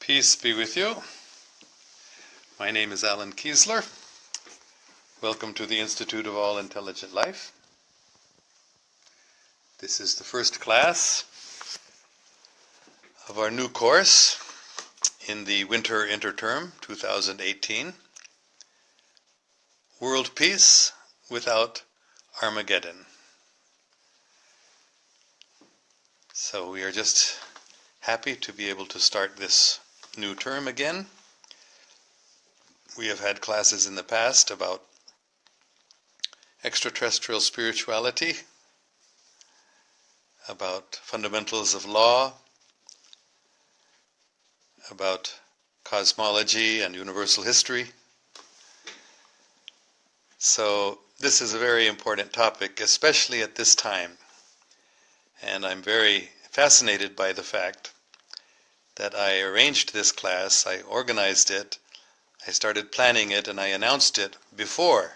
Peace be with you. My name is Alan Kiesler. Welcome to the Institute of All Intelligent Life. This is the first class of our new course in the winter interterm 2018, World Peace Without Armageddon. So we are just happy to be able to start this new term again. We have had classes in the past about extraterrestrial spirituality, about fundamentals of law, about cosmology and universal history. So this is a very important topic, especially at this time. And I'm very fascinated by the fact that I arranged this class, I organized it, I started planning it, and I announced it before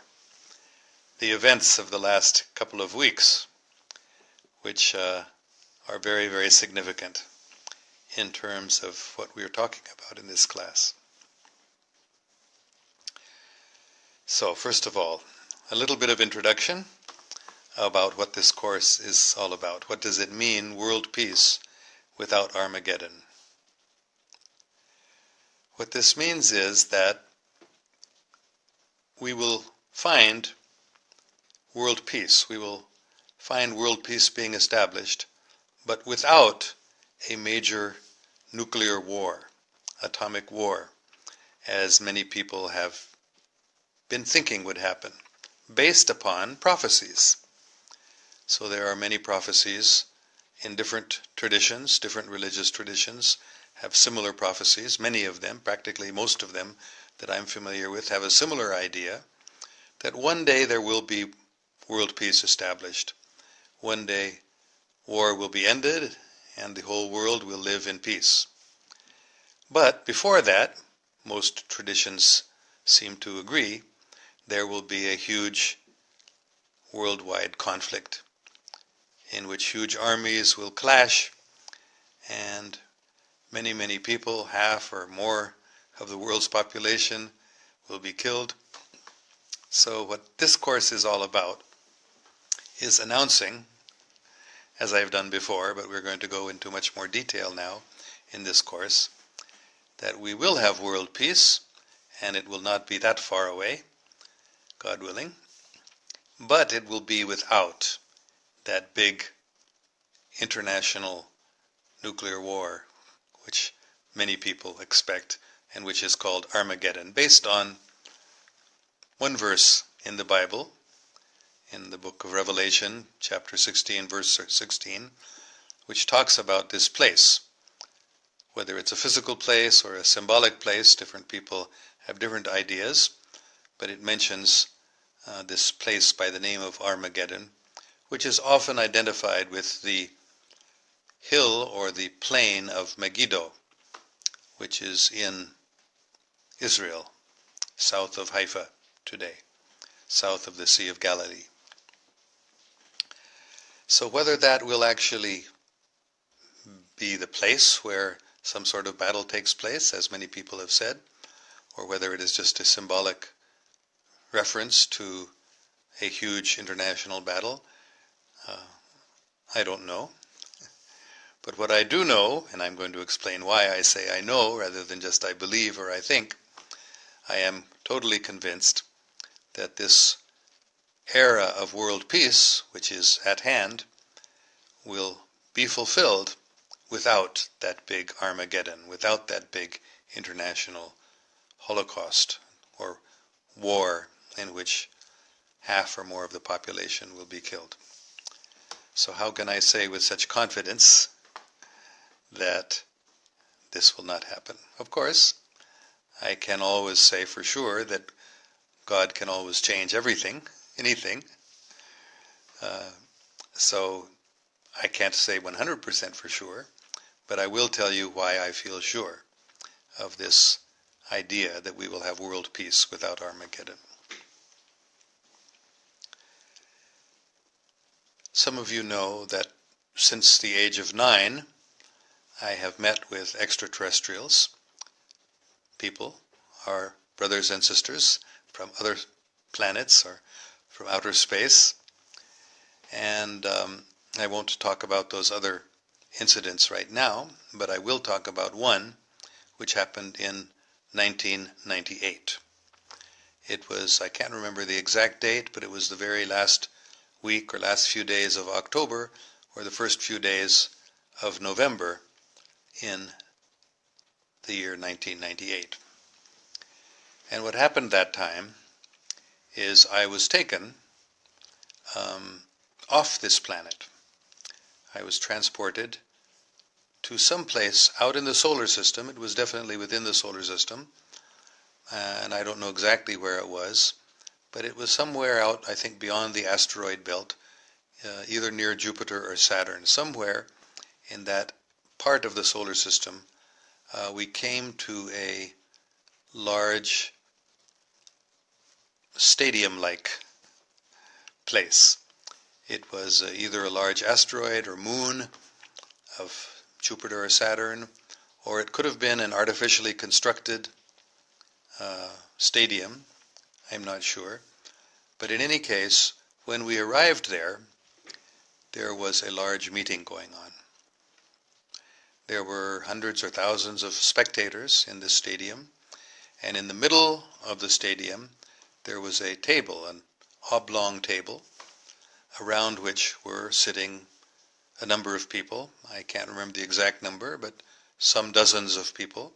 the events of the last couple of weeks, which are very, very significant in terms of what we are talking about in this class. So, first of all, a little bit of introduction about what this course is all about. What does it mean, world peace without Armageddon? What this means is that we will find world peace. We will find world peace being established, but without a major nuclear war, atomic war, as many people have been thinking would happen, based upon prophecies. So there are many prophecies in different traditions, different religious traditions have similar prophecies. Many of them, practically most of them that I'm familiar with, have a similar idea that one day there will be world peace established. One day war will be ended and the whole world will live in peace. But before that, most traditions seem to agree, there will be a huge worldwide conflict in which huge armies will clash and many, many people, half or more of the world's population, will be killed. So what this course is all about is announcing, as I've done before, but we're going to go into much more detail now in this course, that we will have world peace, and it will not be that far away, God willing, but it will be without that big international nuclear war, which many people expect, and which is called Armageddon, based on one verse in the Bible, in the book of Revelation, chapter 16, verse 16, which talks about this place. Whether it's a physical place or a symbolic place, different people have different ideas, but it mentions this place by the name of Armageddon, which is often identified with the hill or the plain of Megiddo, which is in Israel, south of Haifa today, south of the Sea of Galilee. So whether that will actually be the place where some sort of battle takes place, as many people have said, or whether it is just a symbolic reference to a huge international battle, I don't know. But what I do know, and I'm going to explain why I say I know rather than just I believe or I think, I am totally convinced that this era of world peace, which is at hand, will be fulfilled without that big Armageddon, without that big international Holocaust or war in which half or more of the population will be killed. So how can I say with such confidence that this will not happen? Of course, I can always say for sure that God can always change everything, anything. So I can't say 100% for sure, but I will tell you why I feel sure of this idea that we will have world peace without Armageddon. Some of you know that since the age of 9, I have met with extraterrestrials people, our brothers and sisters from other planets or from outer space. And I won't talk about those other incidents right now, but I will talk about one which happened in 1998. It was, I can't remember the exact date, but it was the very last week or last few days of October or the first few days of November in the year 1998. And what happened that time is I was taken off this planet. I was transported to some place out in the solar system. It was definitely within the solar system, and I don't know exactly where it was, but it was somewhere out, I think, beyond the asteroid belt, either near Jupiter or Saturn. Somewhere in that part of the solar system, we came to a large stadium-like place. It was either a large asteroid or moon of Jupiter or Saturn, or it could have been an artificially constructed stadium. I'm not sure. But in any case, when we arrived there, there was a large meeting going on. There were hundreds or thousands of spectators in this stadium, and in the middle of the stadium there was a table, an oblong table, around which were sitting a number of people. I can't remember the exact number, but some dozens of people,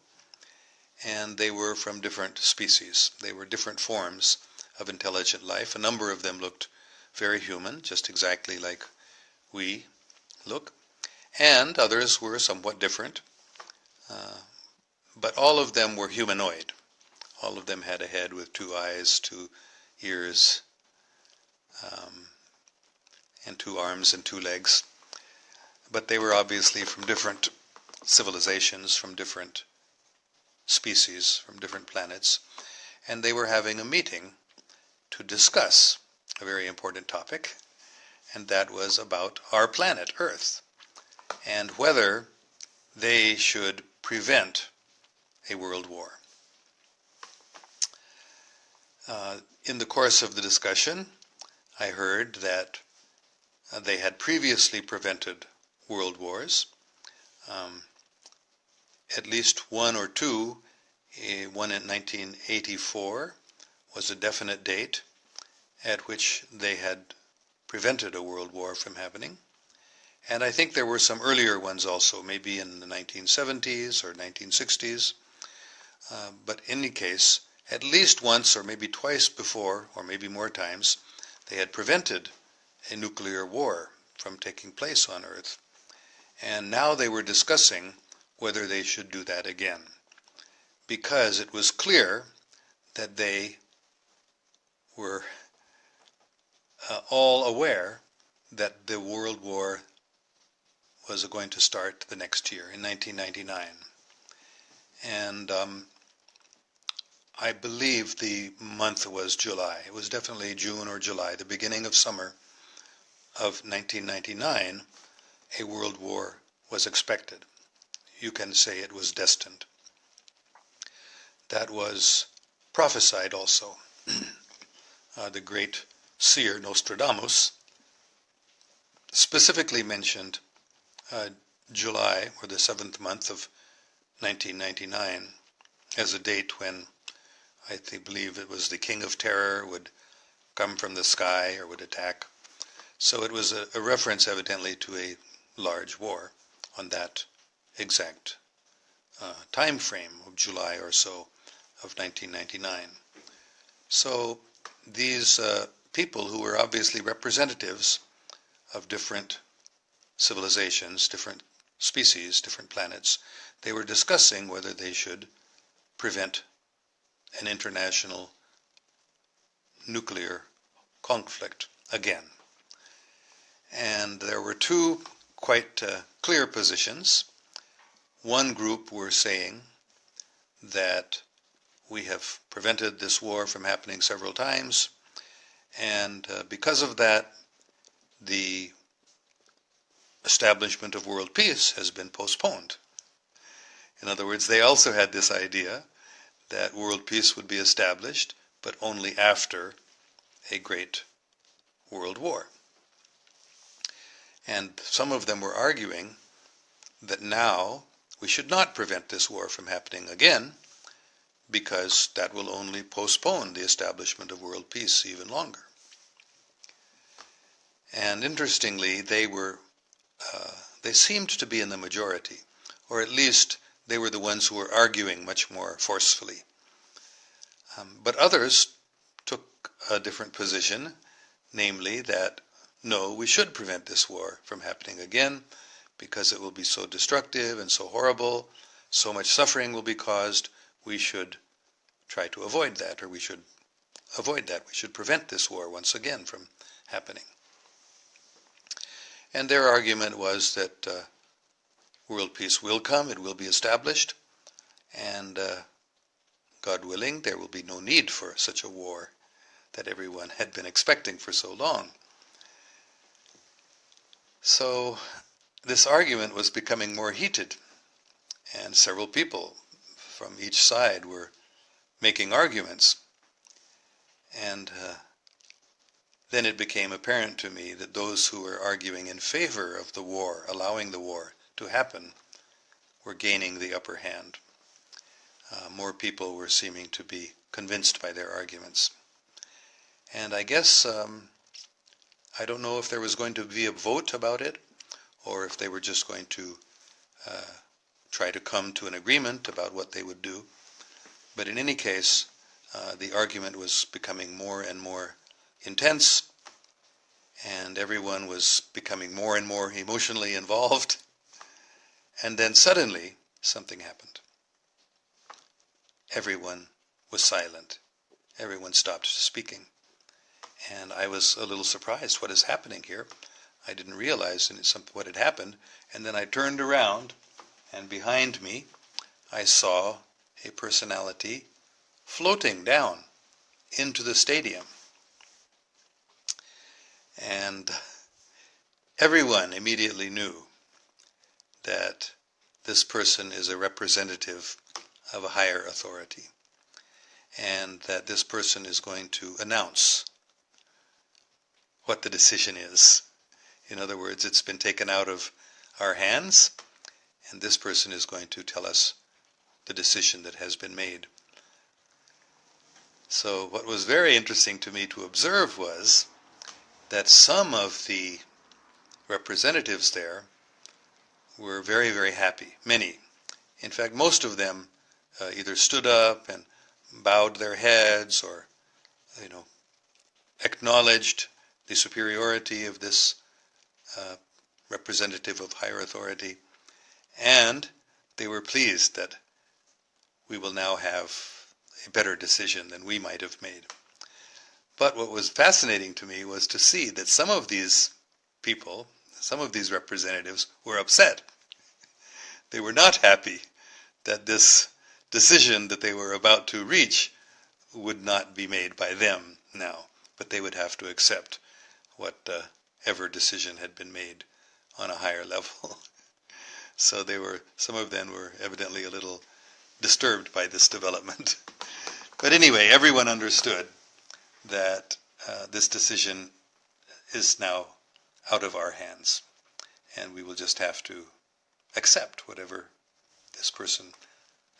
and they were from different species. They were different forms of intelligent life. A number of them looked very human, just exactly like we look, and others were somewhat different, but all of them were humanoid. All of them had a head with 2 eyes, 2 ears, and 2 arms and 2 legs. But they were obviously from different civilizations, from different species, from different planets, and they were having a meeting to discuss a very important topic, and that was about our planet, Earth, and whether they should prevent a world war. In the course of the discussion, I heard that they had previously prevented world wars, at least 1 or 2. One in 1984 was a definite date at which they had prevented a world war from happening. And I think there were some earlier ones also, maybe in the 1970s or 1960s. But in any case, at least once or maybe twice before, or maybe more times, they had prevented a nuclear war from taking place on Earth. And now they were discussing whether they should do that again, because it was clear that they were all aware that the World War was going to start the next year, in 1999. And I believe the month was July. It was definitely June or July, the beginning of summer of 1999, a world war was expected. You can say it was destined. That was prophesied also. The great seer Nostradamus specifically mentioned July, or the 7th month of 1999, as a date when I believe it was the King of Terror would come from the sky or would attack. So it was a reference evidently to a large war on that exact time frame of July or so of 1999. So these people, who were obviously representatives of different civilizations, different species, different planets, they were discussing whether they should prevent an international nuclear conflict again. And there were 2 quite clear positions. One group were saying that we have prevented this war from happening several times, and because of that, the establishment of world peace has been postponed. In other words, they also had this idea that world peace would be established, but only after a great world war. And some of them were arguing that now we should not prevent this war from happening again, because that will only postpone the establishment of world peace even longer. And interestingly, they seemed to be in the majority, or at least they were the ones who were arguing much more forcefully. But others took a different position, namely that, no, we should prevent this war from happening again, because it will be so destructive and so horrible, so much suffering will be caused, we should try to avoid that, or we should avoid that. We should prevent this war once again from happening. And their argument was that world peace will come, it will be established, and God willing, there will be no need for such a war that everyone had been expecting for so long. So this argument was becoming more heated, and several people from each side were making arguments. And then it became apparent to me that those who were arguing in favor of the war, allowing the war to happen, were gaining the upper hand. More people were seeming to be convinced by their arguments. And I guess, I don't know if there was going to be a vote about it, or if they were just going to try to come to an agreement about what they would do. But in any case, the argument was becoming more and more intense, and everyone was becoming more and more emotionally involved. And then suddenly, something happened. Everyone was silent. Everyone stopped speaking. And I was a little surprised. What is happening here? I didn't realize what had happened. And then I turned around, and behind me, I saw a personality floating down into the stadium. And everyone immediately knew that this person is a representative of a higher authority, and that this person is going to announce what the decision is. In other words, it's been taken out of our hands, and this person is going to tell us the decision that has been made. So what was very interesting to me to observe was that some of the representatives there were very, very happy. Many. In fact, most of them either stood up and bowed their heads, or, acknowledged the superiority of this representative of higher authority, and they were pleased that we will now have a better decision than we might have made. But what was fascinating to me was to see that some of these people, some of these representatives, were upset. They were not happy that this decision that they were about to reach would not be made by them now, but they would have to accept whatever decision had been made on a higher level. So some of them were evidently a little disturbed by this development. But anyway, everyone understood that this decision is now out of our hands, and we will just have to accept whatever this person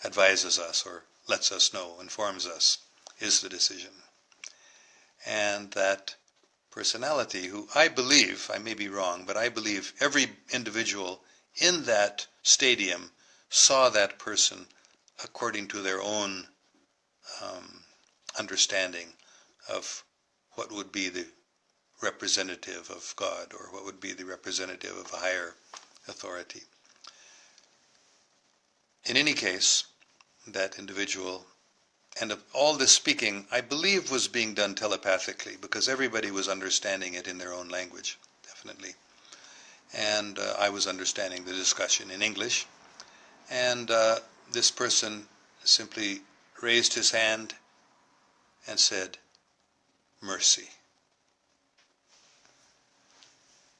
advises us or lets us know, informs us, is the decision. And that personality, who I believe, I may be wrong, but I believe every individual in that stadium saw that person according to their own understanding of what would be the representative of God, or what would be the representative of a higher authority. In any case, that individual, and of all this speaking, I believe was being done telepathically, because everybody was understanding it in their own language, definitely. And I was understanding the discussion in English. And this person simply raised his hand and said, "Mercy."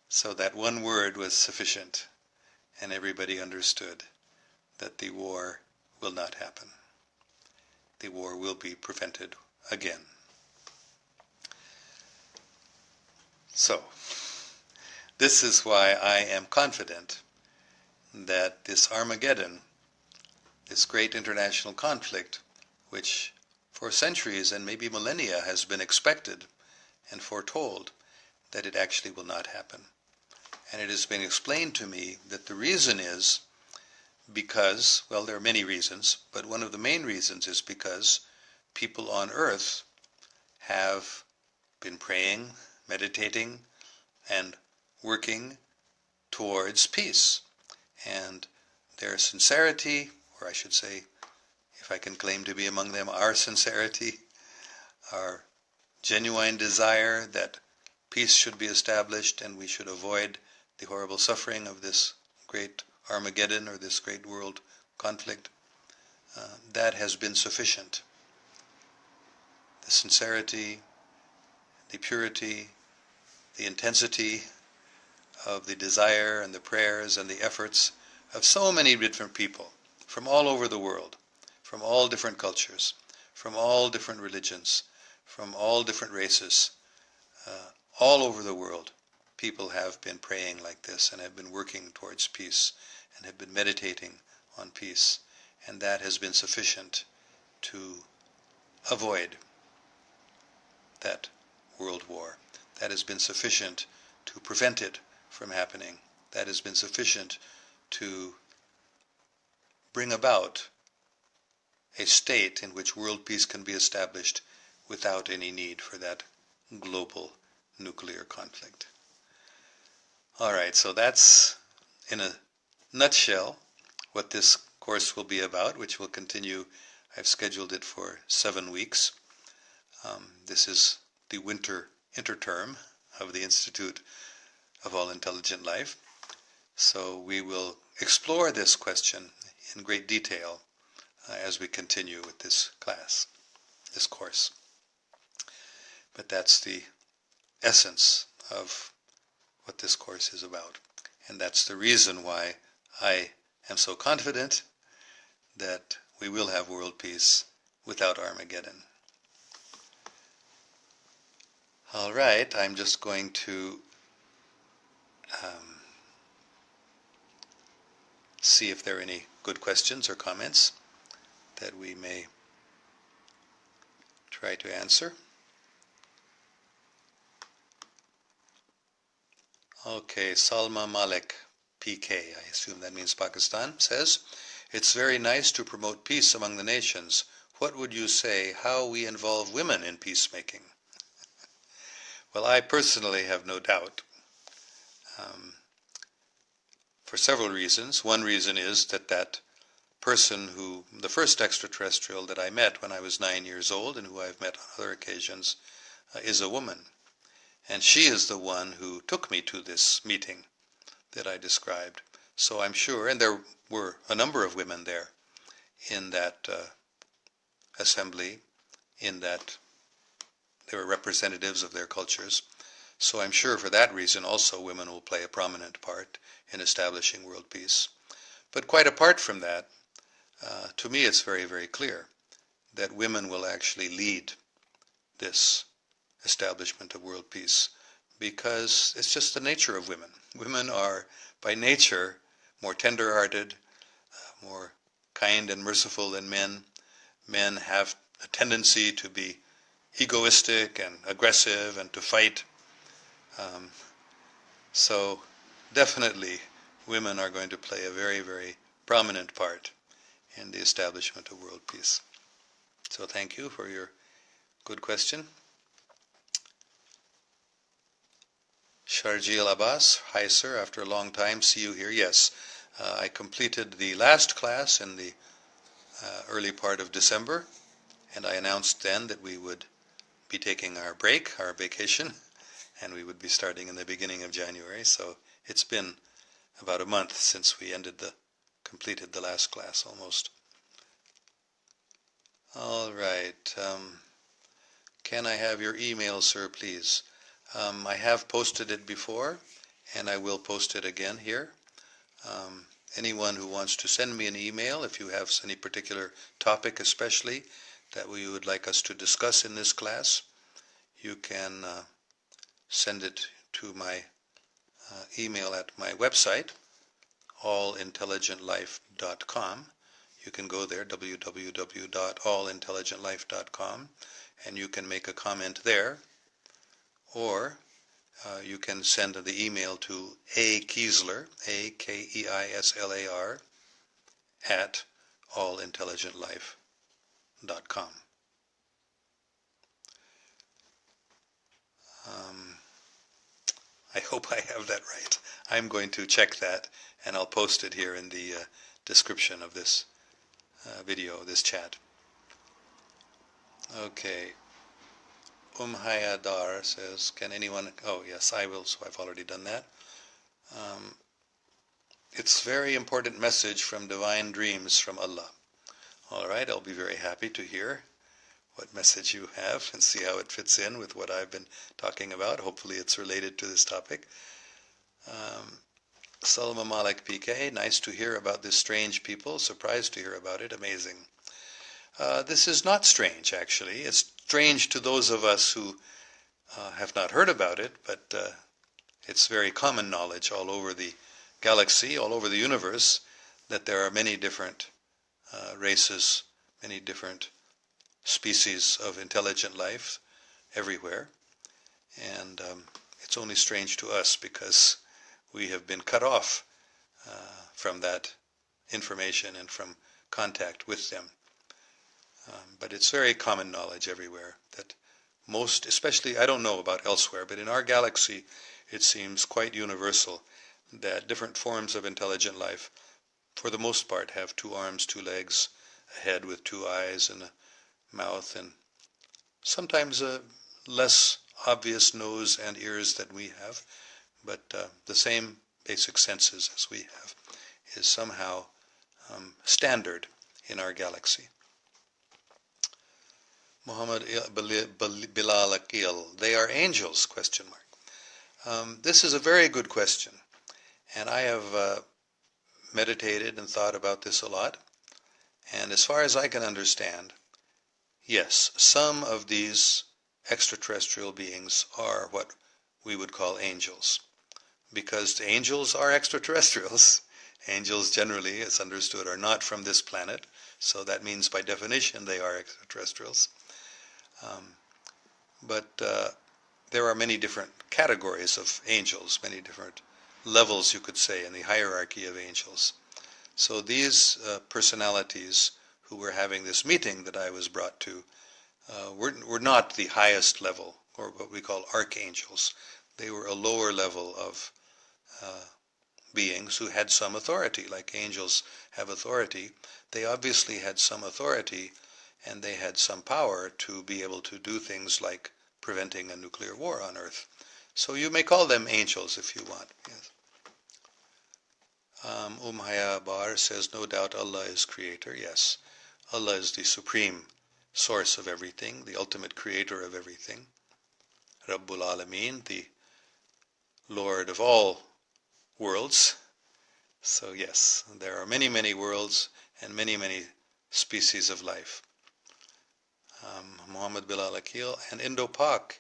So that one word was sufficient, and everybody understood that the war will not happen. the war will be prevented again. So, this is why I am confident that this Armageddon, this great international conflict, which for centuries and maybe millennia has been expected and foretold, that it actually will not happen. And it has been explained to me that the reason is because, well, there are many reasons, but one of the main reasons is because people on earth have been praying, meditating, and working towards peace. And their sincerity, or I should say, if I can claim to be among them, our sincerity, our genuine desire that peace should be established and we should avoid the horrible suffering of this great Armageddon or this great world conflict, that has been sufficient. The sincerity, the purity, the intensity of the desire and the prayers and the efforts of so many different people from all over the world, from all different cultures, from all different religions, from all different races, all over the world, people have been praying like this and have been working towards peace and have been meditating on peace, and that has been sufficient to avoid that world war. That has been sufficient to prevent it from happening. That has been sufficient to bring about a state in which world peace can be established without any need for that global nuclear conflict. All right, so that's in a nutshell what this course will be about, which will continue. I've scheduled it for 7 weeks. This is the winter interterm of the Institute of All Intelligent Life. So we will explore this question in great detail as we continue with this class, this course. But that's the essence of what this course is about. And that's the reason why I am so confident that we will have world peace without Armageddon. All right, I'm just going to see if there are any good questions or comments that we may try to answer. Okay, Salma Malik, PK, I assume that means Pakistan, says, "It's very nice to promote peace among the nations. What would you say how we involve women in peacemaking?" Well, I personally have no doubt, for several reasons. One reason is that person who, the first extraterrestrial that I met when I was 9 years old and who I've met on other occasions, is a woman. And she is the one who took me to this meeting that I described. So I'm sure, and there were a number of women there in that assembly, in that they were representatives of their cultures. So I'm sure for that reason also women will play a prominent part in establishing world peace. But quite apart from that, to me it's very, very clear that women will actually lead this establishment of world peace, because it's just the nature of women. Women are by nature more tender-hearted, more kind and merciful than men. Men have a tendency to be egoistic and aggressive and to fight. So definitely women are going to play a very, very prominent part in the establishment of world peace. So thank you for your good question. Sharjeel Abbas, hi sir, after a long time, see you here. Yes, I completed the last class in the early part of December, and I announced then that we would be taking our break, our vacation, and we would be starting in the beginning of January. So it's been about a month since we completed the last class almost. All right. Can I have your email, sir, please? I have posted it before, and I will post it again here. Anyone who wants to send me an email, if you have any particular topic especially that you would like us to discuss in this class, you can send it to my email at my website, allintelligentlife.com. You can go there, www.allintelligentlife.com, and you can make a comment there, or you can send the email to akeisler, A-K-E-I-S-L-A-R, at allintelligentlife.com. I hope I have that right. I'm going to check that, and I'll post it here in the description of this video, this chat. Okay. Hayadar says, can anyone... Oh, yes, I will, so I've already done that. It's a very important message from divine dreams from Allah. All right, I'll be very happy to hear what message you have and see how it fits in with what I've been talking about. Hopefully it's related to this topic. Salma Malik PK, nice to hear about this strange people. Surprised to hear about it. Amazing. This is not strange, actually. It's strange to those of us who have not heard about it, but it's very common knowledge all over the galaxy, all over the universe, that there are many different races, many different species of intelligent life everywhere. And it's only strange to us because we have been cut off from that information and from contact with them. But it's very common knowledge everywhere that most, especially, I don't know about elsewhere, but in our galaxy it seems quite universal that different forms of intelligent life, for the most part, have 2 arms, 2 legs, a head with 2 eyes and a mouth, and sometimes a less obvious nose and ears than we have, but the same basic senses as we have is somehow standard in our galaxy. Muhammad Bilal Akil, they are angels, question mark. This is a very good question, and I have meditated and thought about this a lot, and as far as I can understand, yes, some of these extraterrestrial beings are what we would call angels, because angels are extraterrestrials. Angels generally, it's understood, are not from this planet, so that means by definition they are extraterrestrials. But there are many different categories of angels, many different levels, you could say, in the hierarchy of angels. So these personalities who were having this meeting that I was brought to were not the highest level, or what we call archangels. They were a lower level of beings who had some authority, like angels have authority. They obviously had some authority, and they had some power to be able to do things like preventing a nuclear war on Earth. So you may call them angels if you want. Yes. Haya Bar says, no doubt Allah is creator. Yes, Allah is the supreme source of everything, the ultimate creator of everything. Rabbul Alameen, the Lord of all worlds. So yes, there are many, many worlds and many, many species of life. Muhammad Bilal Akil, and Indo-Pak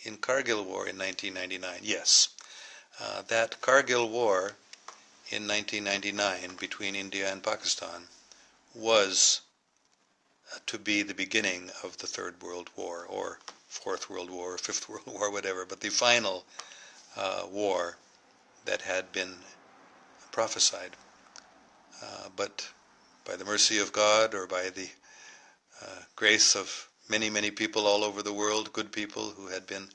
in Kargil War in 1999. Yes, that Kargil War in 1999 between India and Pakistan was to be the beginning of the Third World War, or Fourth World War, Fifth World War, whatever, but the final war that had been prophesied. But by the mercy of God, or by the grace of many, many people all over the world, good people who had been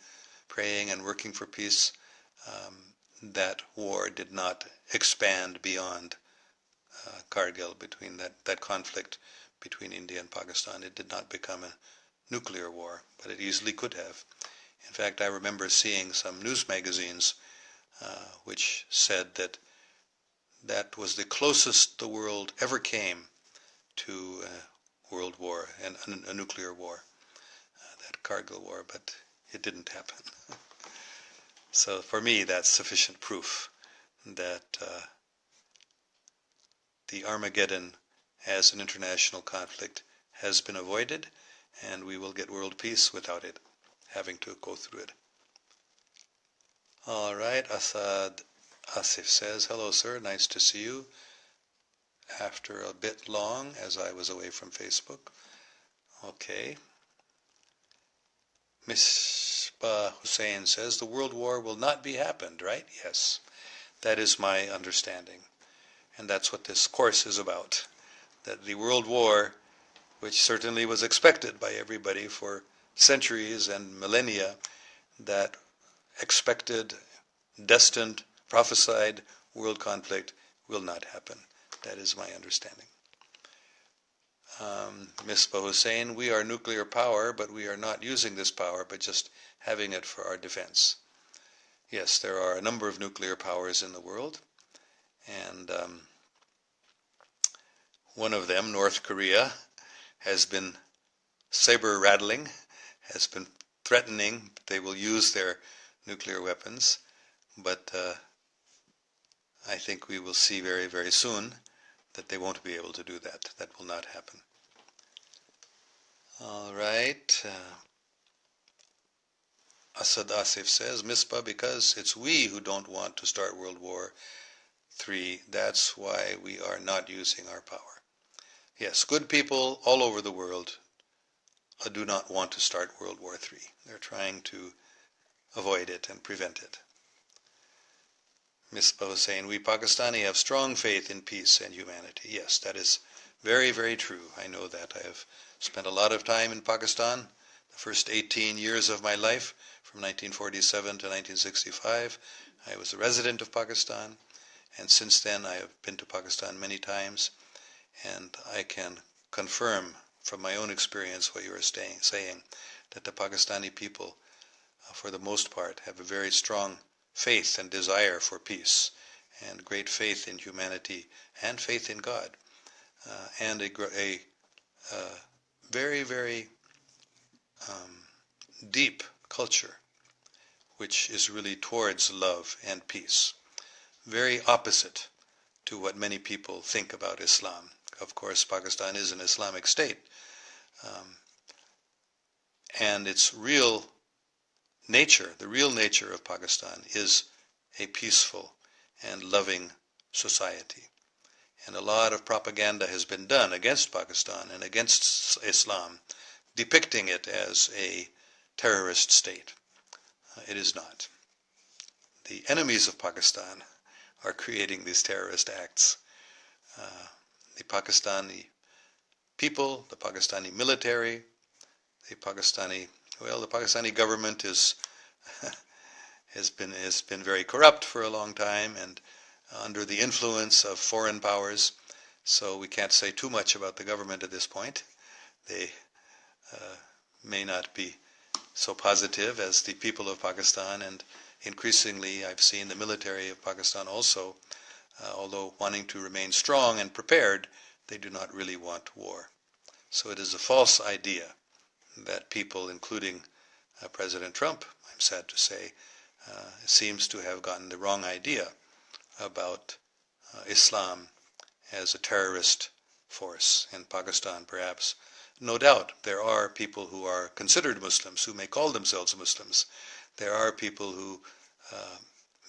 praying and working for peace, that war did not expand beyond Kargil, between that conflict between India and Pakistan. It did not become a nuclear war, but it easily could have. In fact, I remember seeing some news magazines which said that that was the closest the world ever came to a world war and a nuclear war, that Kargil war, but it didn't happen. So for me, that's sufficient proof that the Armageddon as an international conflict has been avoided, and we will get world peace without it having to go through it. All right, Asad Asif says, hello sir, nice to see you after a bit long as I was away from Facebook. Okay. Misbah Hussein says, the World War will not be happened, right? Yes, that is my understanding. And that's what this course is about. That the World War, which certainly was expected by everybody for centuries and millennia, that expected, destined, prophesied world conflict will not happen. That is my understanding. Misbah Hussein, we are nuclear power, but we are not using this power, but just having it for our defense. Yes, there are a number of nuclear powers in the world, and one of them, North Korea, has been saber-rattling, has been threatening they will use their nuclear weapons, but I think we will see very, very soon that they won't be able to do that. That will not happen. All right. Asad Asif says, Misbah, because it's we who don't want to start World War III, that's why we are not using our power. Yes, good people all over the world do not want to start World War III. They're trying to avoid it and prevent it. Misbah was saying, we Pakistani have strong faith in peace and humanity. Yes, that is very, very true. I know that. I have spent a lot of time in Pakistan, the first 18 years of my life, from 1947 to 1965. I was a resident of Pakistan, and since then I have been to Pakistan many times, and I can confirm from my own experience what you are saying, that the Pakistani people, for the most part, have a very strong faith and desire for peace, and great faith in humanity, and faith in God, and a very, very deep culture, which is really towards love and peace. Very opposite to what many people think about Islam. Of course, Pakistan is an Islamic state, and its real nature, the real nature of Pakistan, is a peaceful and loving society. And a lot of propaganda has been done against Pakistan and against Islam, depicting it as a terrorist state. It is not. The enemies of Pakistan are creating these terrorist acts. The Pakistani people, the Pakistani military, the Pakistani government has been very corrupt for a long time and under the influence of foreign powers. So we can't say too much about the government at this point. They may not be so positive as the people of Pakistan, and increasingly I've seen the military of Pakistan also, although wanting to remain strong and prepared, they do not really want war. So it is a false idea that people, including President Trump, I'm sad to say, seems to have gotten the wrong idea about Islam as a terrorist force in Pakistan, perhaps. No doubt there are people who are considered Muslims, who may call themselves Muslims. There are people who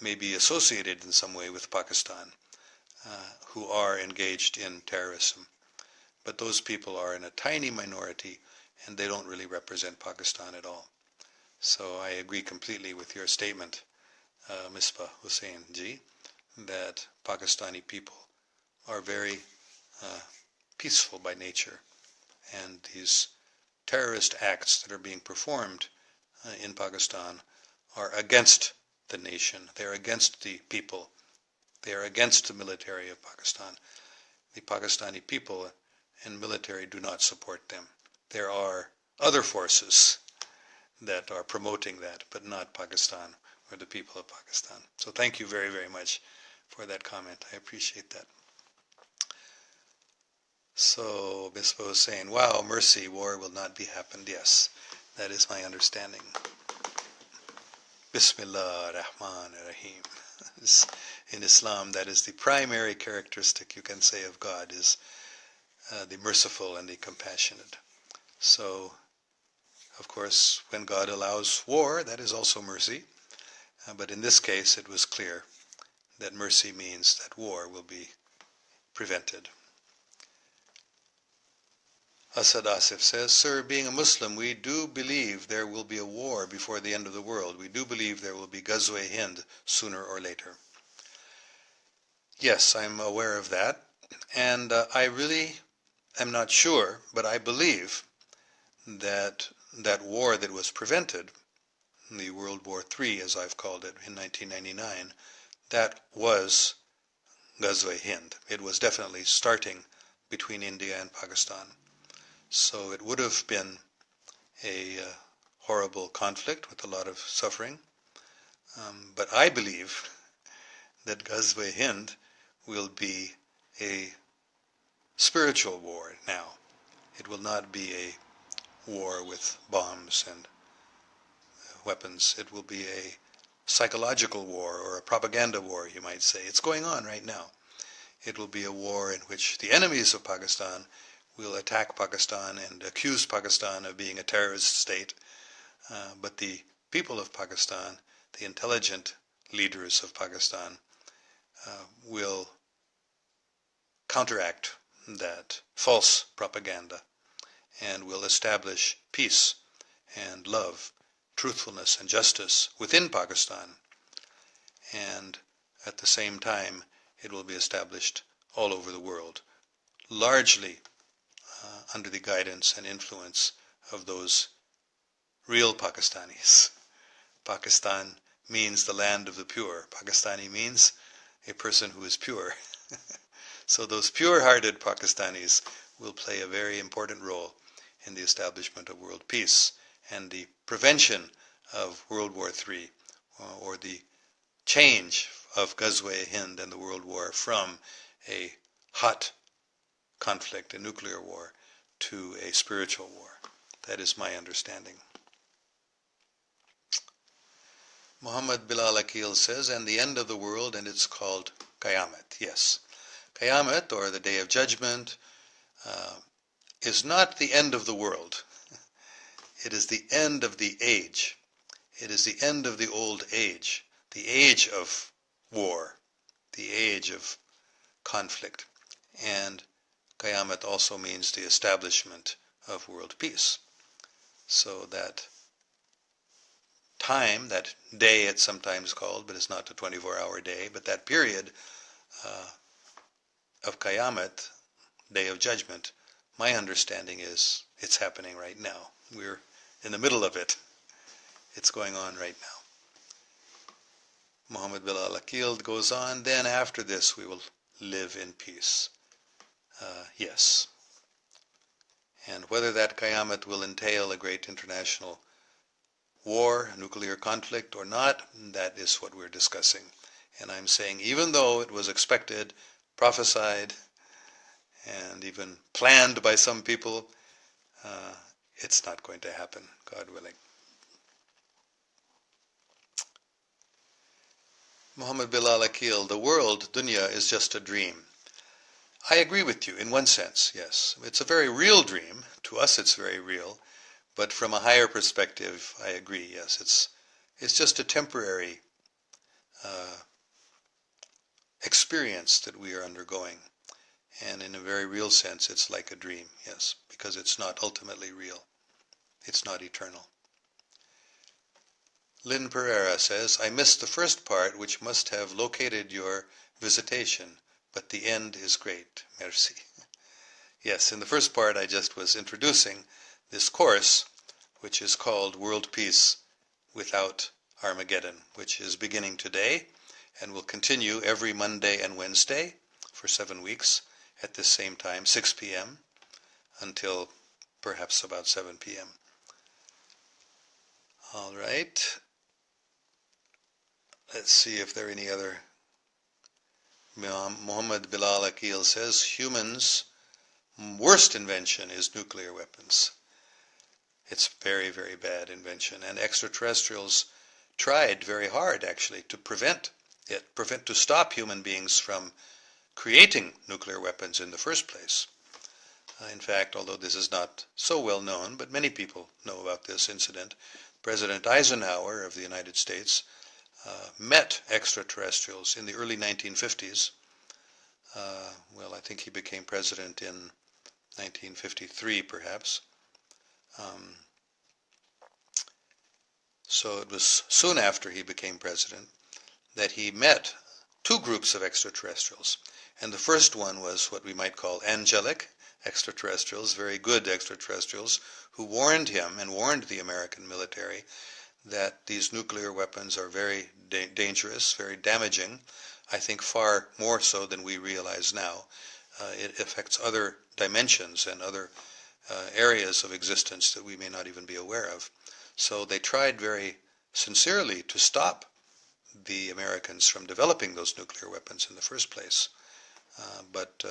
may be associated in some way with Pakistan, who are engaged in terrorism. But those people are in a tiny minority, and they don't really represent Pakistan at all. So I agree completely with your statement, Misbah Hussein ji, that Pakistani people are very peaceful by nature, and these terrorist acts that are being performed in Pakistan are against the nation. They're against the people. They are against the military of Pakistan. The Pakistani people and military do not support them. There are other forces that are promoting that, but not Pakistan or the people of Pakistan. So thank you very, very much for that comment. I appreciate that. So Misbah was saying, wow, mercy, war will not be happened. Yes, that is my understanding. Bismillah ar-Rahman ar-Rahim. In Islam, that is the primary characteristic you can say of God, is the merciful and the compassionate. So, of course, when God allows war, that is also mercy. But in this case, it was clear that mercy means that war will be prevented. Asad Asif says, Sir, being a Muslim, we do believe there will be a war before the end of the world. We do believe there will be Ghazwa-e-Hind sooner or later. Yes, I'm aware of that. And I really am not sure, but I believe that that war that was prevented, the World War III, as I've called it, in 1999, that was Ghazwa-e-Hind. It was definitely starting between India and Pakistan. So it would have been a horrible conflict with a lot of suffering. But I believe that Ghazwa-e-Hind will be a spiritual war now. It will not be a war with bombs and weapons. It will be a psychological war, or a propaganda war, you might say. It's going on right now. It will be a war in which the enemies of Pakistan will attack Pakistan and accuse Pakistan of being a terrorist state. But the people of Pakistan, the intelligent leaders of Pakistan, will counteract that false propaganda and will establish peace and love, truthfulness and justice within Pakistan. And at the same time, it will be established all over the world, largely under the guidance and influence of those real Pakistanis. Pakistan means the land of the pure. Pakistani means a person who is pure. So those pure-hearted Pakistanis will play a very important role in the establishment of world peace and the prevention of World War III, or the change of Ghazwa-e-Hind and the World War from a hot conflict, a nuclear war, to a spiritual war. That is my understanding. Muhammad Bilal Akil says, and the end of the world, and it's called Qiyamah. Yes. Qiyamah, or the Day of Judgment, is not the end of the world. It is the end of the age. It is the end of the old age, the age of war, the age of conflict. And Qiyamah also means the establishment of world peace. So that time, that day it's sometimes called, but it's not a 24-hour day, but that period of Qiyamah, Day of Judgment, my understanding is it's happening right now. We're in the middle of it. It's going on right now. Muhammad Bilal Akil goes on, then after this we will live in peace. Yes. And whether that Qiyamah will entail a great international war, nuclear conflict or not, that is what we're discussing. And I'm saying even though it was expected, prophesied, and even planned by some people, it's not going to happen, God willing. Muhammad Bilal Akil, the world, dunya, is just a dream. I agree with you in one sense, yes. It's a very real dream. To us it's very real. But from a higher perspective, I agree, yes. It's just a temporary experience that we are undergoing. And in a very real sense, it's like a dream, yes, because it's not ultimately real. It's not eternal. Lynn Pereira says, I missed the first part, which must have located your visitation, but the end is great. Merci. Yes, in the first part I just was introducing this course, which is called World Peace Without Armageddon, which is beginning today and will continue every Monday and Wednesday for 7 weeks at this same time, 6 p.m., until perhaps about 7 p.m. All right. Let's see if there are any other. Muhammad Bilal Akil says, humans' worst invention is nuclear weapons. It's very, very bad invention. And extraterrestrials tried very hard, actually, to to stop human beings from creating nuclear weapons in the first place. In fact, although this is not so well known, but many people know about this incident, President Eisenhower of the United States met extraterrestrials in the early 1950s. Well, I think he became president in 1953, perhaps. So it was soon after he became president that he met two groups of extraterrestrials. And the first one was what we might call angelic extraterrestrials, very good extraterrestrials, who warned him and warned the American military that these nuclear weapons are very dangerous, very damaging, I think far more so than we realize now. It affects other dimensions and other areas of existence that we may not even be aware of. So they tried very sincerely to stop the Americans from developing those nuclear weapons in the first place. But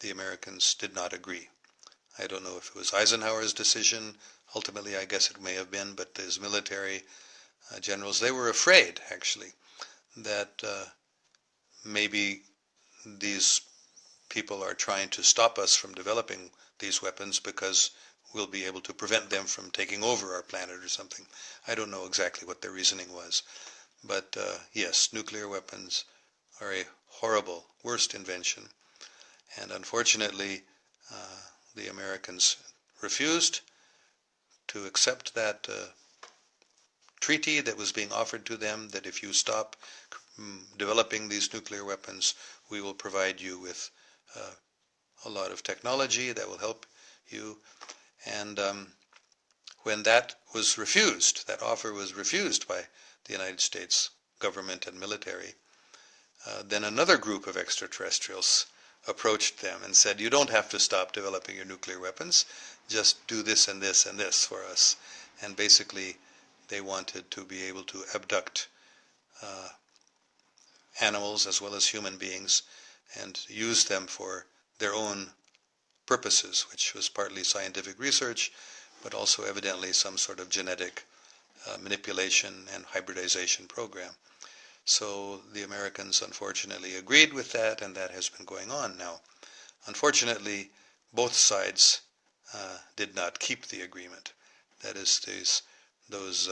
the Americans did not agree. I don't know if it was Eisenhower's decision. Ultimately, I guess it may have been, but his military generals, they were afraid, actually, that maybe these people are trying to stop us from developing these weapons because we'll be able to prevent them from taking over our planet or something. I don't know exactly what their reasoning was. But yes, nuclear weapons are a horrible, worst invention. And unfortunately, the Americans refused to accept that treaty that was being offered to them, that if you stop developing these nuclear weapons, we will provide you with a lot of technology that will help you. And when that was refused, that offer was refused by the United States government and military, then another group of extraterrestrials approached them and said, you don't have to stop developing your nuclear weapons, just do this and this and this for us. And basically they wanted to be able to abduct animals as well as human beings and use them for their own purposes, which was partly scientific research, but also evidently some sort of genetic manipulation and hybridization program. So the Americans unfortunately agreed with that, and that has been going on now. Unfortunately, both sides did not keep the agreement. That is, those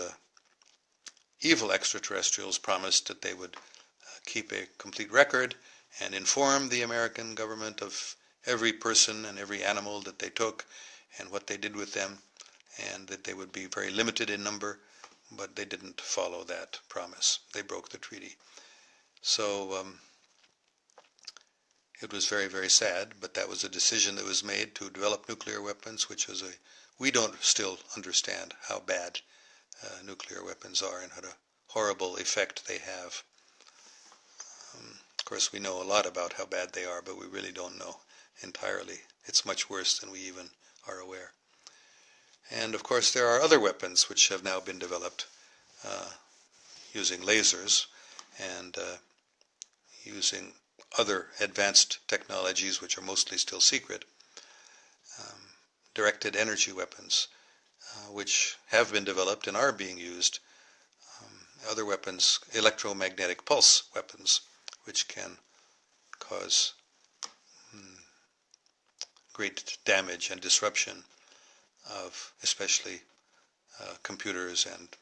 evil extraterrestrials promised that they would keep a complete record and inform the American government of every person and every animal that they took and what they did with them, and that they would be very limited in number, but they didn't follow that promise. They broke the treaty. So it was very, very sad, but that was a decision that was made to develop nuclear weapons, which was we don't still understand how bad nuclear weapons are and what a horrible effect they have. Of course, we know a lot about how bad they are, but we really don't know entirely. It's much worse than we even are aware. And of course, there are other weapons which have now been developed using lasers and using other advanced technologies which are mostly still secret. Directed energy weapons, which have been developed and are being used. Other weapons, electromagnetic pulse weapons, which can cause great damage and disruption of especially computers and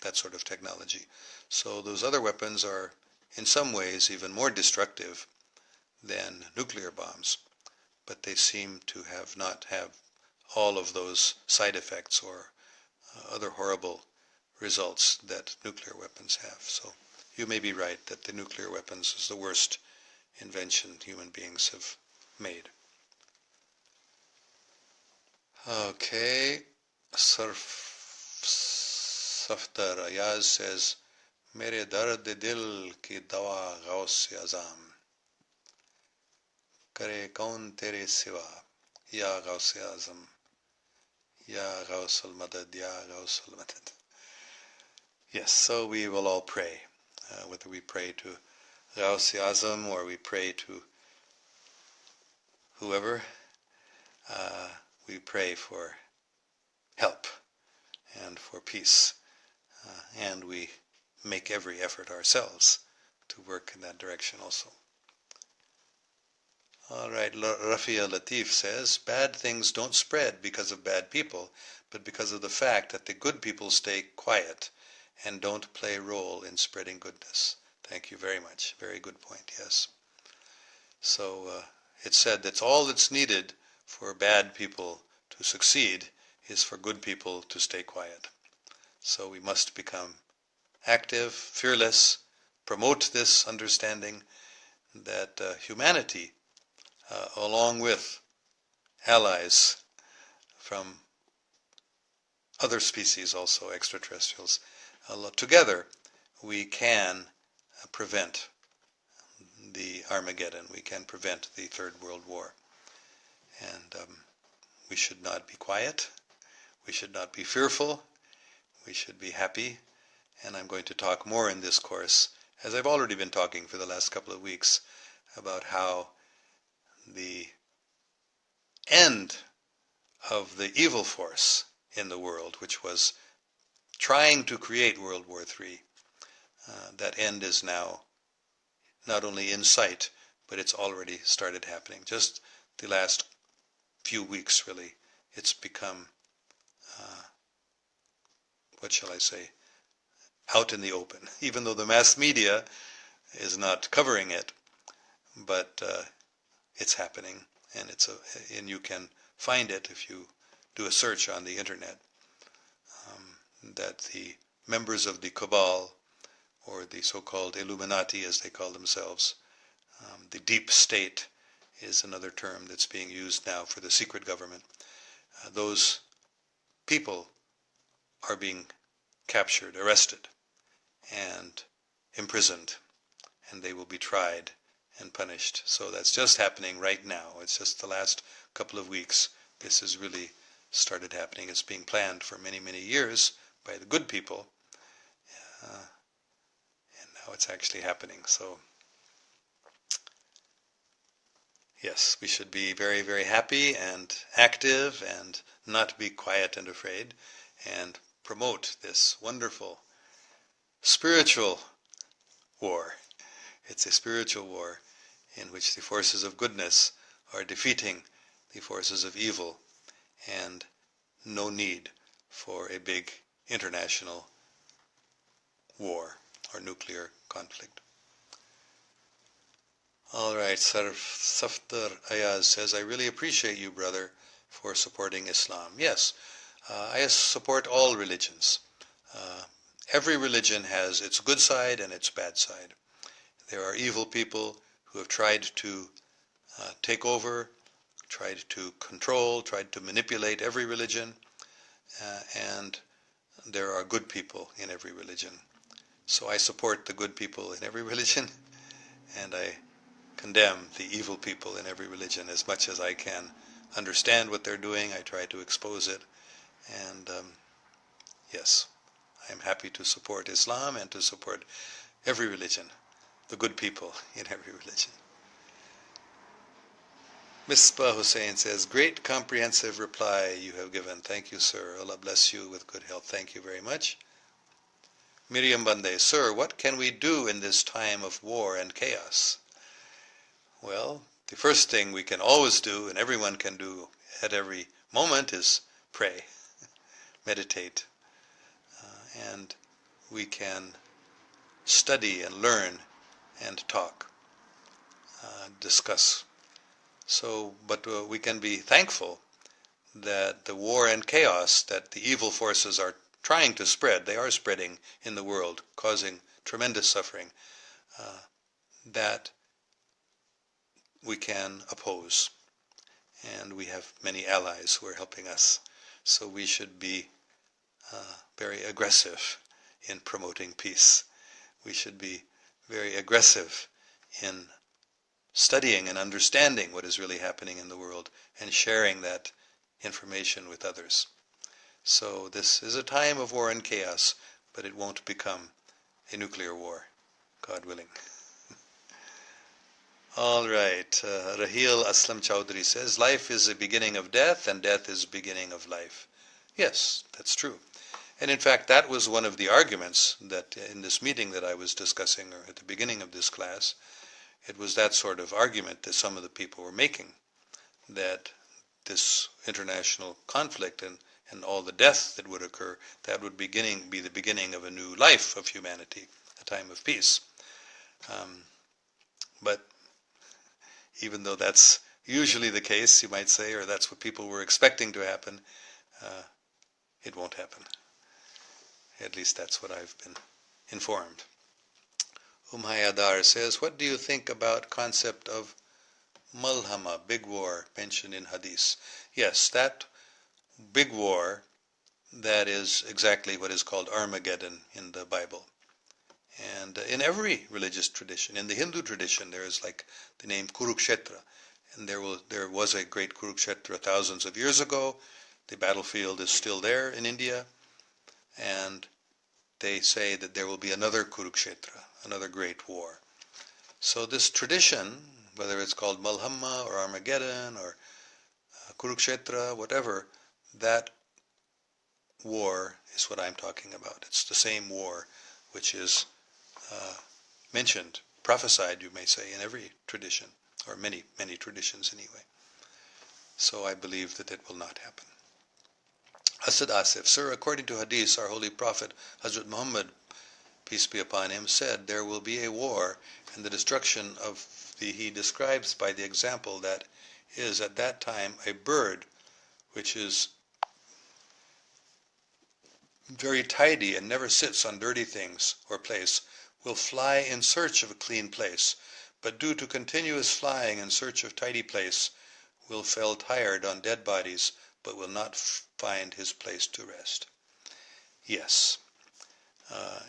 that sort of technology. So those other weapons are in some ways even more destructive than nuclear bombs, but they seem to not have all of those side effects or other horrible results that nuclear weapons have. So you may be right that the nuclear weapons is the worst invention human beings have made. Okay, Safdar Ayaz says, Mere dard dil ki dawa gaus azam, kare kaun tere siva, ya gaus azam, ya gaus al-madad, ya gaus al-madad. Yes, so we will all pray, whether we pray to Gaus Azam or we pray to whoever, we pray for help and for peace, and we make every effort ourselves to work in that direction also. All right, Rafia Latif says, bad things don't spread because of bad people, but because of the fact that the good people stay quiet and don't play a role in spreading goodness. Thank you very much. Very good point, yes. So it's said that's all that's needed for bad people to succeed is for good people to stay quiet. So we must become active, fearless, promote this understanding that humanity, along with allies from other species also, extraterrestrials, together we can prevent the Armageddon. We can prevent the Third World War. And we should not be quiet. We should not be fearful. We should be happy. And I'm going to talk more in this course, as I've already been talking for the last couple of weeks, about how the end of the evil force in the world, which was trying to create World War III, that end is now not only in sight, but it's already started happening. Just the last few weeks, really, it's become, what shall I say, out in the open, even though the mass media is not covering it, but it's happening, and you can find it if you do a search on the internet, that the members of the cabal, or the so-called Illuminati as they call themselves, the deep state is another term that's being used now for the secret government. Those people are being captured, arrested, and imprisoned, and they will be tried and punished. So that's just happening right now. It's just the last couple of weeks. This has really started happening. It's being planned for many, many years by the good people, and now it's actually happening. So yes, we should be very, very happy and active and not be quiet and afraid, and promote this wonderful spiritual war. It's a spiritual war in which the forces of goodness are defeating the forces of evil, and no need for a big international war or nuclear conflict. All right, Safdar Ayaz says, I really appreciate you, brother, for supporting Islam. Yes, I support all religions. Every religion has its good side and its bad side. There are evil people who have tried to take over, tried to control, tried to manipulate every religion, and there are good people in every religion. So I support the good people in every religion, and I condemn the evil people in every religion as much as I can understand what they're doing. I try to expose it, and yes, I am happy to support Islam and to support every religion, the good people in every religion. Misbah Hussain says, great comprehensive reply you have given. Thank you, sir. Allah bless you with good health. Thank you very much. Miriam Bande, sir, what can we do in this time of war and chaos? Well, the first thing we can always do, and everyone can do at every moment, is pray, meditate, and we can study and learn and talk, discuss. So, but we can be thankful that the war and chaos that the evil forces are trying to spread, they are spreading in the world, causing tremendous suffering, that we can oppose. And we have many allies who are helping us. So we should be very aggressive in promoting peace. We should be very aggressive in studying and understanding what is really happening in the world and sharing that information with others. So this is a time of war and chaos, but it won't become a nuclear war, God willing. All right, Rahil Aslam Chowdhury says, life is the beginning of death and death is the beginning of life. Yes, that's true. And in fact, that was one of the arguments that in this meeting that I was discussing, or at the beginning of this class, it was that sort of argument that some of the people were making, that this international conflict and all the death that would occur, that would be the beginning of a new life of humanity, a time of peace. But even though that's usually the case, you might say, or that's what people were expecting to happen, it won't happen. At least that's what I've been informed. Hayadar says, what do you think about concept of Malhama, big war, mentioned in Hadith? Yes, that big war, that is exactly what is called Armageddon in the Bible. And in every religious tradition, in the Hindu tradition, there is like the name Kurukshetra. And there was a great Kurukshetra thousands of years ago. The battlefield is still there in India. And they say that there will be another Kurukshetra, another great war. So this tradition, whether it's called Malhamma or Armageddon or Kurukshetra, whatever, that war is what I'm talking about. It's the same war which is mentioned, prophesied, you may say, in every tradition, or many, many traditions anyway. So I believe that it will not happen. Asad Asif, sir, according to Hadith, our Holy Prophet, Hazrat Muhammad, peace be upon him, said there will be a war and the destruction of he describes by the example that is at that time a bird which is very tidy and never sits on dirty things or place, will fly in search of a clean place, but due to continuous flying in search of tidy place, will fell tired on dead bodies, but will not find his place to rest. Yes,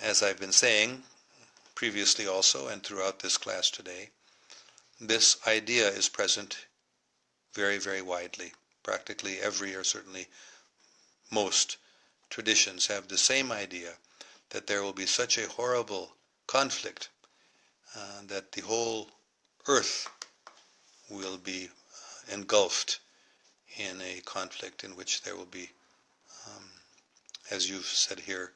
as I've been saying previously also and throughout this class today, this idea is present very, very widely. Practically every, or certainly most, traditions have the same idea that there will be such a horrible conflict that the whole earth will be engulfed in a conflict in which there will be, as you've said here,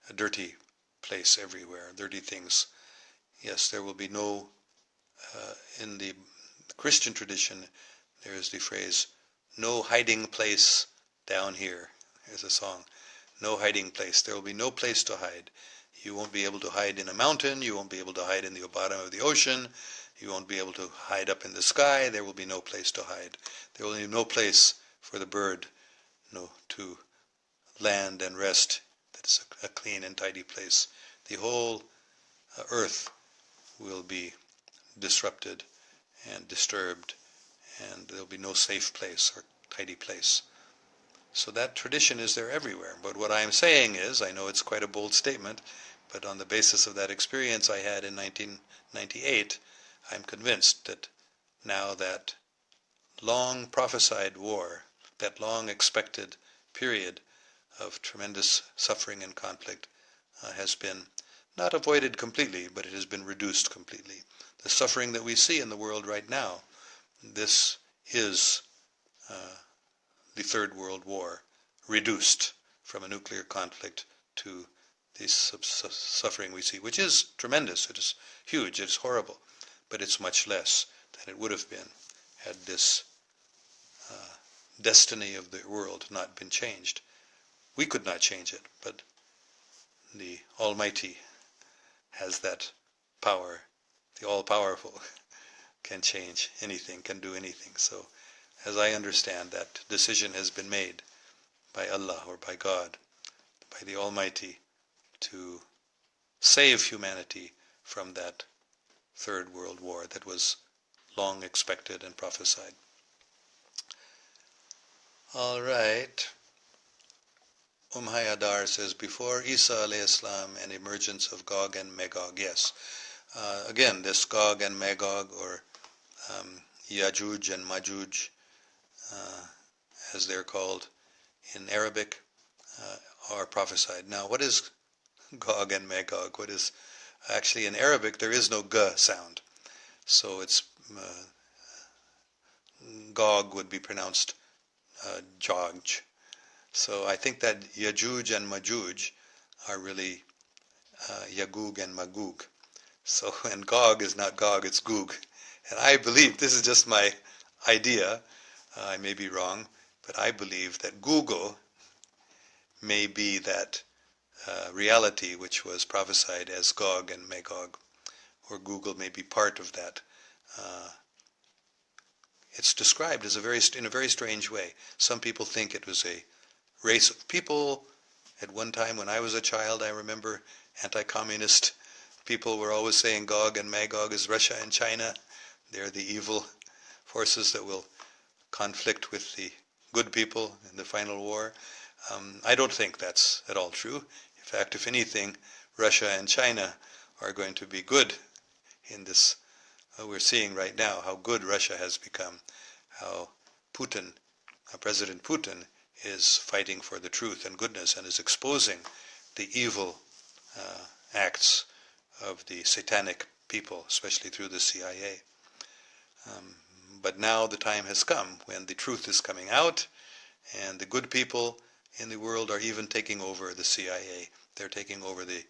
a dirty place everywhere, dirty things. Yes, there will be no, in the Christian tradition, there is the phrase, no hiding place down here. There's a song, no hiding place. There will be no place to hide. You won't be able to hide in a mountain. You won't be able to hide in the bottom of the ocean. You won't be able to hide up in the sky. There will be no place to hide. There will be no place for the bird to land and rest. That's a clean and tidy place. The whole earth will be disrupted and disturbed, and there will be no safe place or tidy place. So that tradition is there everywhere. But what I'm saying is, I know it's quite a bold statement, but on the basis of that experience I had in 1998, I'm convinced that now that long prophesied war, that long expected period of tremendous suffering and conflict has been not avoided completely, but it has been reduced completely. The suffering that we see in the world right now, this is the Third World War, reduced from a nuclear conflict to the suffering we see, which is tremendous, it is huge, it is horrible, but it's much less than it would have been had this destiny of the world not been changed. We could not change it, but the Almighty has that power. The all-powerful can change anything, can do anything. So, as I understand, that decision has been made by Allah or by God, by the Almighty, to save humanity from that Third World War that was long expected and prophesied. All right. Hayadar says, before Isa alayhi salam and emergence of Gog and Magog, yes. Again, this Gog and Magog, or Yajuj and Majuj, as they're called in Arabic, are prophesied. Now, what is Gog and Magog? What is, actually in Arabic there is no g sound, so it's Gog would be pronounced Jog. So I think that Yajuj and Majuj are really Yagug and Magug. So, and Gog is not Gog, it's Goog. And I believe, this is just my idea, I may be wrong, but I believe that Google may be that reality which was prophesied as Gog and Magog, or Google may be part of that. It's described as in a very strange way. Some people think it was a race of people. At one time when I was a child, I remember anti-communist people were always saying Gog and Magog is Russia and China. They're the evil forces that will conflict with the good people in the final war. I don't think that's at all true. In fact, if anything, Russia and China are going to be good in this. We're seeing right now how good Russia has become, how Putin, President Putin, is fighting for the truth and goodness and is exposing the evil acts of the satanic people, especially through the CIA. But now the time has come when the truth is coming out, and the good people in the world are even taking over the CIA. They're taking over the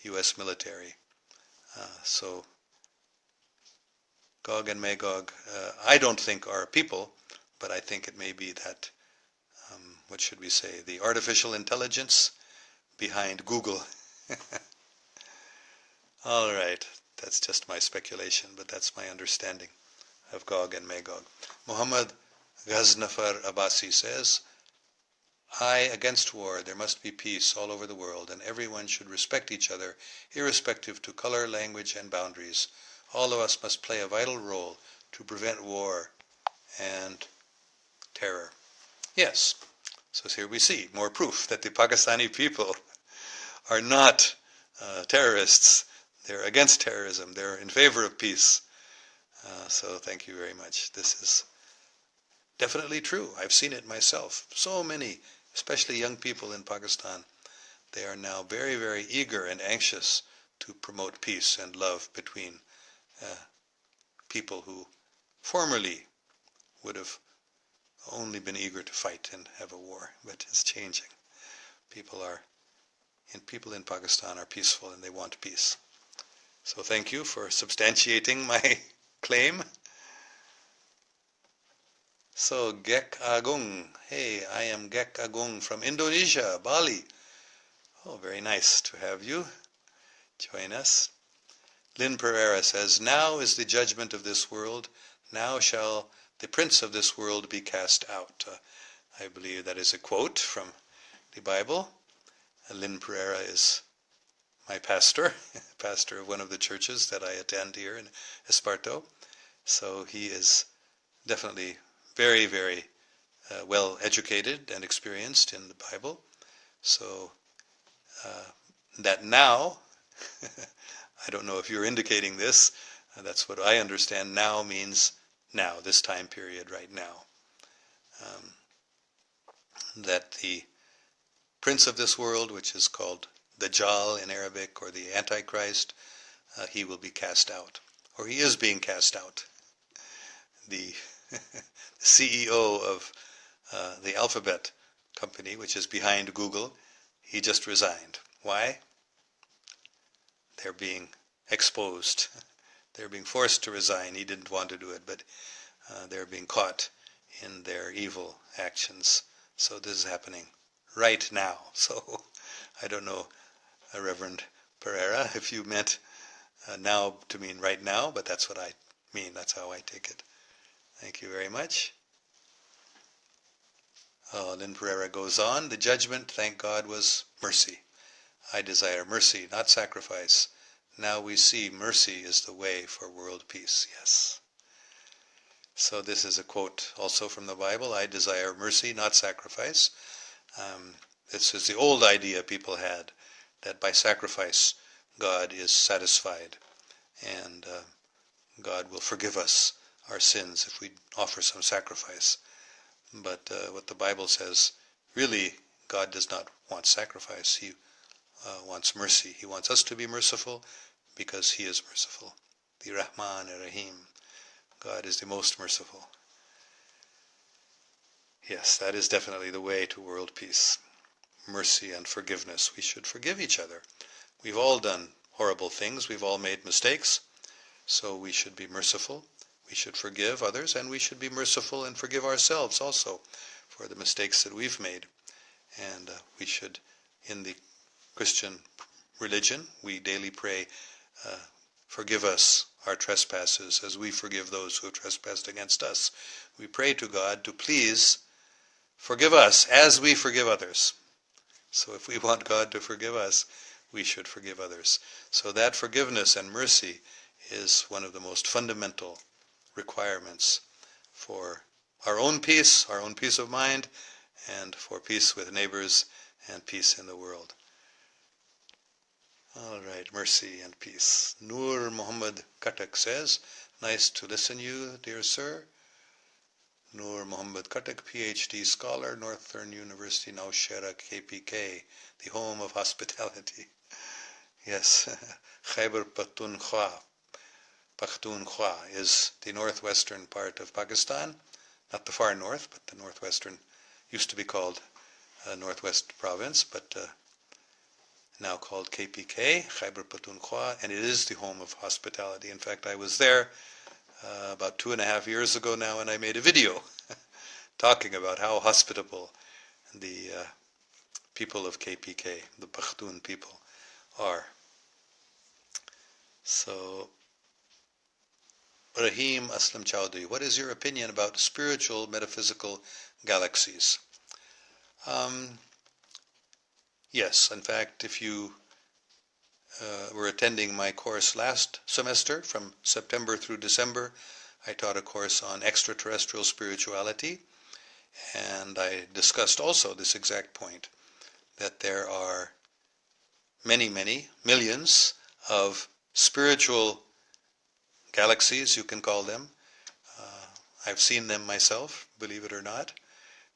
U.S. military. So Gog and Magog, I don't think are people, but I think it may be that, what should we say, the artificial intelligence behind Google. All right, that's just my speculation, but that's my understanding of Gog and Magog. Muhammad Ghaznafar Abbasi says, "I against war, there must be peace all over the world, and everyone should respect each other, irrespective to color, language, and boundaries. All of us must play a vital role to prevent war and terror." Yes, so here we see more proof that the Pakistani people are not terrorists. They're against terrorism. They're in favor of peace. So thank you very much. This is definitely true. I've seen it myself. So many, especially young people in Pakistan, they are now very, very eager and anxious to promote peace and love between people who formerly would have only been eager to fight and have a war. But it's changing. People in Pakistan are peaceful and they want peace. So thank you for substantiating my claim. So Gek Agung, hey, I am Gek Agung from Indonesia, Bali. Oh, very nice to have you join us. Lynn Pereira says, "Now is the judgment of this world. Now shall the prince of this world be cast out." I believe that is a quote from the Bible. Lynn Pereira is my pastor, pastor of one of the churches that I attend here in Esparto. So he is definitely very, very well educated and experienced in the Bible. So that now, I don't know if you're indicating this, that's what I understand. Now means now, this time period right now. That the prince of this world, which is called Dajjal in Arabic, or the Antichrist, he will be cast out, or he is being cast out. The CEO of the Alphabet company, which is behind Google, he just resigned. Why? They're being exposed. They're being forced to resign. He didn't want to do it, but they're being caught in their evil actions. So this is happening right now. So I don't know, Reverend Pereira, if you meant now to mean right now, but that's what I mean. That's how I take it. Thank you very much. Lynn Pereira goes on, "The judgment, thank God, was mercy. I desire mercy, not sacrifice. Now we see mercy is the way for world peace." Yes. So this is a quote also from the Bible. I desire mercy, not sacrifice. This is the old idea people had, that by sacrifice God is satisfied and God will forgive us our sins if we offer some sacrifice. But what the Bible says, really, God does not want sacrifice. He wants mercy. He wants us to be merciful because He is merciful. The Rahman Rahim. God is the most merciful. Yes, that is definitely the way to world peace. Mercy and forgiveness. We should forgive each other. We've all done horrible things. We've all made mistakes, so we should be merciful. We should forgive others, and we should be merciful and forgive ourselves also for the mistakes that we've made. And we should, in the Christian religion, we daily pray, forgive us our trespasses as we forgive those who have trespassed against us. We pray to God to please forgive us as we forgive others. So if we want God to forgive us, we should forgive others. So that forgiveness and mercy is one of the most fundamental requirements for our own peace of mind, and for peace with neighbors and peace in the world. All right, mercy and peace. Nur Muhammad Katak says, nice to listen you, dear sir. Nur Muhammad Katak, PhD scholar, Northern University, Nowshera, KPK, the home of hospitality. Yes, Khyber Pakhtunkhwa is the northwestern part of Pakistan, not the far north, but the northwestern, used to be called Northwest Province, but now called KPK, Khyber Pakhtunkhwa, and it is the home of hospitality. In fact, I was there about 2.5 years ago now, and I made a video talking about how hospitable the people of KPK, the Pakhtun people, are. So, Rahim Aslam Chowdhury, what is your opinion about spiritual metaphysical galaxies? Yes, in fact, if you were attending my course last semester, from September through December, I taught a course on extraterrestrial spirituality, and I discussed also this exact point, that there are many, many millions of spiritual galaxies, you can call them. I've seen them myself, believe it or not.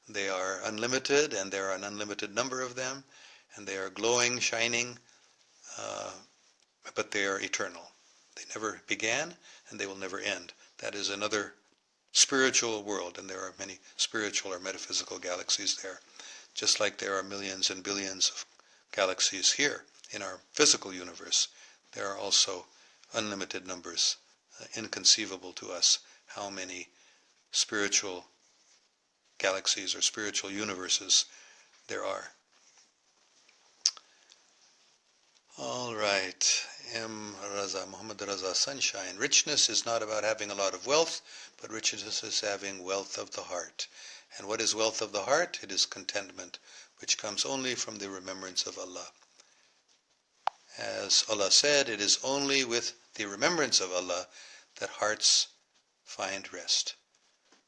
They are unlimited, and there are an unlimited number of them, and they are glowing, shining, but they are eternal. They never began, and they will never end. That is another spiritual world, and there are many spiritual or metaphysical galaxies there, just like there are millions and billions of galaxies here in our physical universe. There are also unlimited numbers, inconceivable to us, how many spiritual galaxies or spiritual universes there are. All right, M. Raza, Muhammad Raza Sunshine. Richness is not about having a lot of wealth, but richness is having wealth of the heart. And what is wealth of the heart? It is contentment, which comes only from the remembrance of Allah. As Allah said, it is only with the remembrance of Allah that hearts find rest.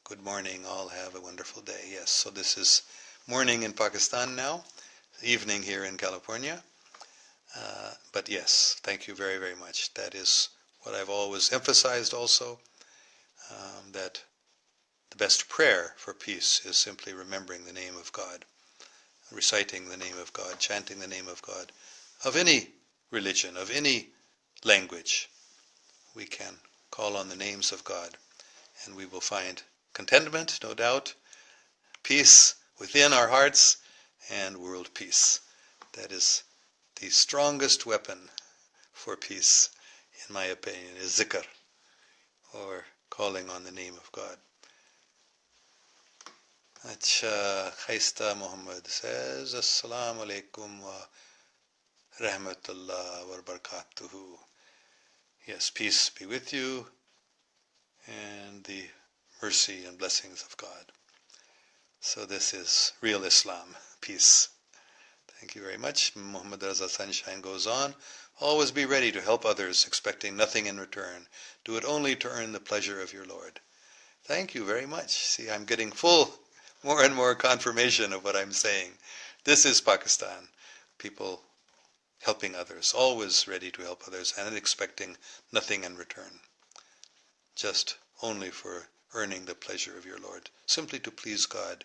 Good morning, all have a wonderful day. Yes, so this is morning in Pakistan now, evening here in California. But yes, thank you very, very much. That is what I've always emphasized also, that the best prayer for peace is simply remembering the name of God, reciting the name of God, chanting the name of God, of any religion, of any language. We can call on the names of God, and we will find contentment, no doubt, peace within our hearts, and world peace. That is the strongest weapon for peace, in my opinion, is zikr, or calling on the name of God. Acha, Khaista Muhammad says, Assalamu alaikum wa rahmatullah wa barakatuhu. Yes, peace be with you, and the mercy and blessings of God. So this is real Islam, peace. Thank you very much. Muhammad Raza Sunshine goes on. Always be ready to help others, expecting nothing in return. Do it only to earn the pleasure of your Lord. Thank you very much. See, I'm getting more and more confirmation of what I'm saying. This is Pakistan. People helping others, always ready to help others, and expecting nothing in return. Just only for earning the pleasure of your Lord. Simply to please God,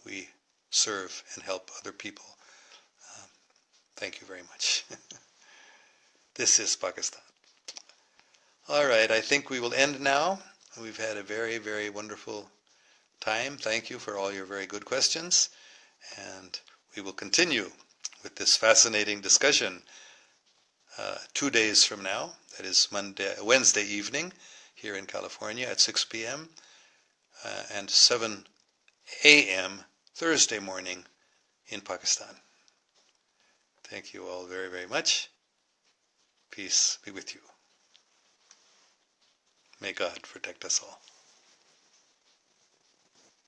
we serve and help other people. Thank you very much. This is Pakistan. All right, I think we will end now. We've had a very, very wonderful time. Thank you for all your very good questions. And we will continue with this fascinating discussion 2 days from now, that is Wednesday evening here in California at 6 p.m. And 7 a.m. Thursday morning in Pakistan. Thank you all very, very much. Peace be with you. May God protect us all.